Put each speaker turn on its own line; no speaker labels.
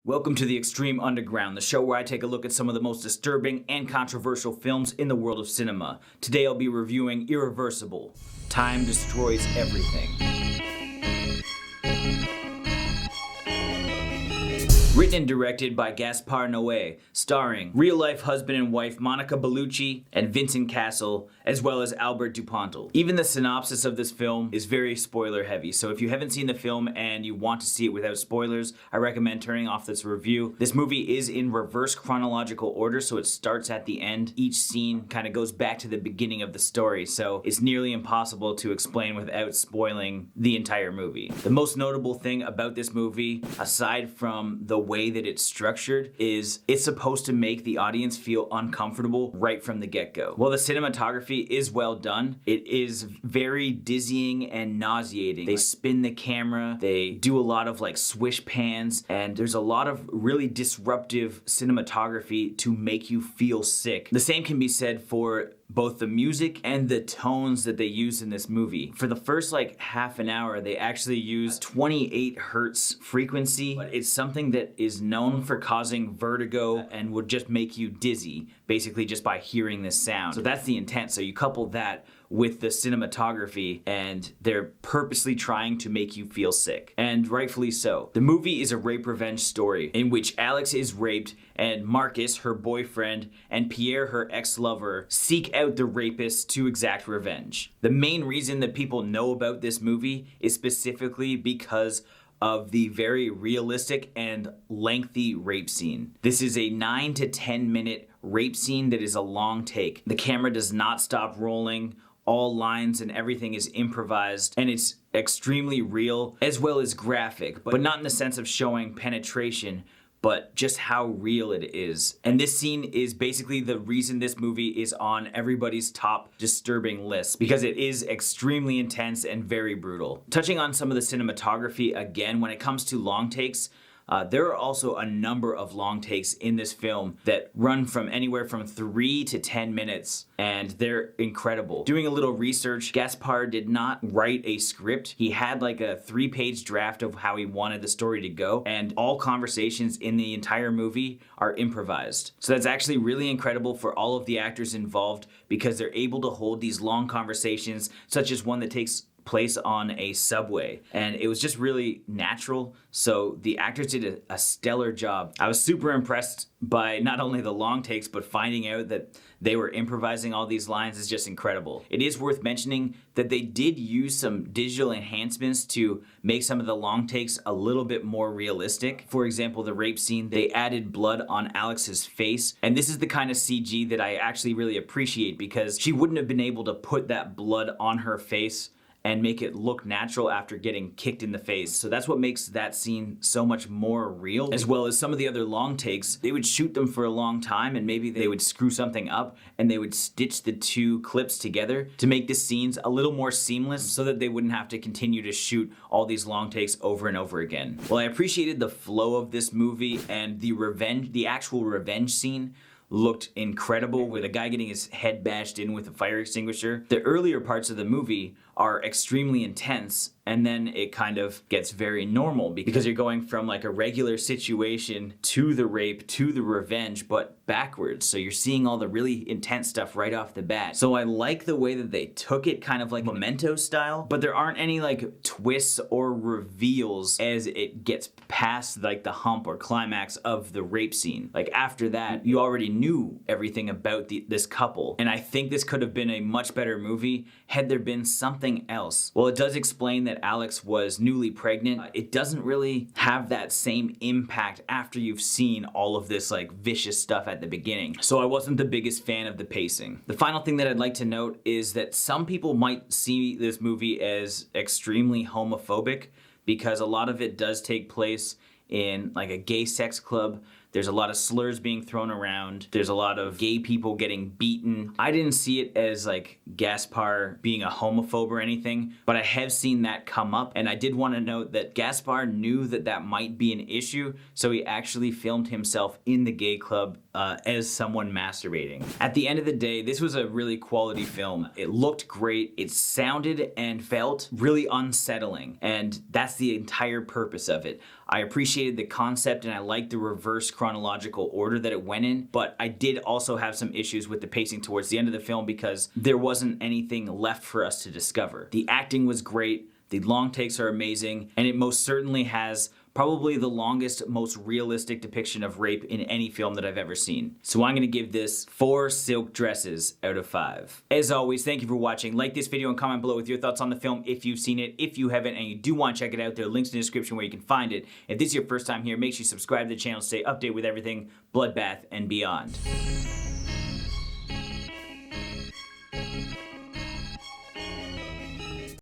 Welcome to the Extreme Underground, the show where I take a look at some of the most disturbing and controversial films in the world of cinema. Today I'll be reviewing Irreversible. Time destroys everything. Written and directed by Gaspar Noé, starring real-life husband and wife Monica Bellucci and Vincent Cassel, as well as Albert Dupontel. Even the synopsis of this film is very spoiler-heavy, so if you haven't seen the film and you want to see it without spoilers, I recommend turning off this review. This movie is in reverse chronological order, so it starts at the end. Each scene kind of goes back to the beginning of the story, so it's nearly impossible to explain without spoiling the entire movie. The most notable thing about this movie, aside from the way that it's structured, is it's supposed to make the audience feel uncomfortable right from the get-go. While the cinematography is well done, it is very dizzying and nauseating. They spin the camera, they do a lot of like swish pans, and there's a lot of really disruptive cinematography to make you feel sick. The same can be said for both the music and the tones that they use in this movie. For the first like half an hour, they actually use 28 hertz frequency, but it's something that is known for causing vertigo and would just make you dizzy, basically just by hearing this sound. So that's the intent. So you couple that with the cinematography and they're purposely trying to make you feel sick. And rightfully so. The movie is a rape revenge story in which Alex is raped and Marcus, her boyfriend, and Pierre, her ex-lover, seek out the rapist to exact revenge. The main reason that people know about this movie is specifically because of the very realistic and lengthy rape scene. This is a 9 to 10 minute rape scene that is a long take. The camera does not stop rolling. All lines and everything is improvised, and it's extremely real as well as graphic, but not in the sense of showing penetration, but just how real it is. And this scene is basically the reason this movie is on everybody's top disturbing list, because it is extremely intense and very brutal. Touching on some of the cinematography again, when it comes to long takes, there are also a number of long takes in this film that run from anywhere from 3 to 10 minutes, and they're incredible. Doing a little research, Gaspar did not write a script. He had like a 3-page draft of how he wanted the story to go, and all conversations in the entire movie are improvised. So that's actually really incredible for all of the actors involved, because they're able to hold these long conversations, such as one that takes place on a subway, and it was just really natural. So the actors did a stellar job. I was super impressed by not only the long takes, but finding out that they were improvising all these lines is just incredible. It is worth mentioning that they did use some digital enhancements to make some of the long takes a little bit more realistic. For example, the rape scene, they added blood on Alex's face, and this is the kind of CG that I actually really appreciate, because she wouldn't have been able to put that blood on her face and make it look natural after getting kicked in the face. So that's what makes that scene so much more real, as well as some of the other long takes. They would shoot them for a long time, and maybe they would screw something up, and they would stitch the two clips together to make the scenes a little more seamless so that they wouldn't have to continue to shoot all these long takes over and over again. Well, I appreciated the flow of this movie, and the actual revenge scene looked incredible, with a guy getting his head bashed in with a fire extinguisher. The earlier parts of the movie are extremely intense, and then it kind of gets very normal, because you're going from like a regular situation to the rape to the revenge, but backwards. So you're seeing all the really intense stuff right off the bat. So I like the way that they took it kind of like Memento style, but there aren't any like twists or reveals as it gets past like the hump or climax of the rape scene. Like after that, you already knew everything about this couple, and I think this could have been a much better movie had there been something else. Well, it does explain that Alex was newly pregnant. It doesn't really have that same impact after you've seen all of this like vicious stuff at the beginning. So I wasn't the biggest fan of the pacing. The final thing that I'd like to note is that some people might see this movie as extremely homophobic, because a lot of it does take place in like a gay sex club. There's a lot of slurs being thrown around. There's a lot of gay people getting beaten. I didn't see it as like Gaspar being a homophobe or anything, but I have seen that come up, and I did want to note that Gaspar knew that that might be an issue, so he actually filmed himself in the gay club as someone masturbating. At the end of the day, this was a really quality film. It looked great. It sounded and felt really unsettling, and that's the entire purpose of it. I appreciate appreciated the concept and I liked the reverse chronological order that it went in, but I did also have some issues with the pacing towards the end of the film because there wasn't anything left for us to discover. The acting was great, the long takes are amazing, and it most certainly has probably the longest, most realistic depiction of rape in any film that I've ever seen. So I'm gonna give this 4 silk dresses out of 5. As always, thank you for watching. Like this video and comment below with your thoughts on the film if you've seen it. If you haven't and you do want to check it out, there are links in the description where you can find it. If this is your first time here, make sure you subscribe to the channel to stay updated with everything Bloodbath and beyond.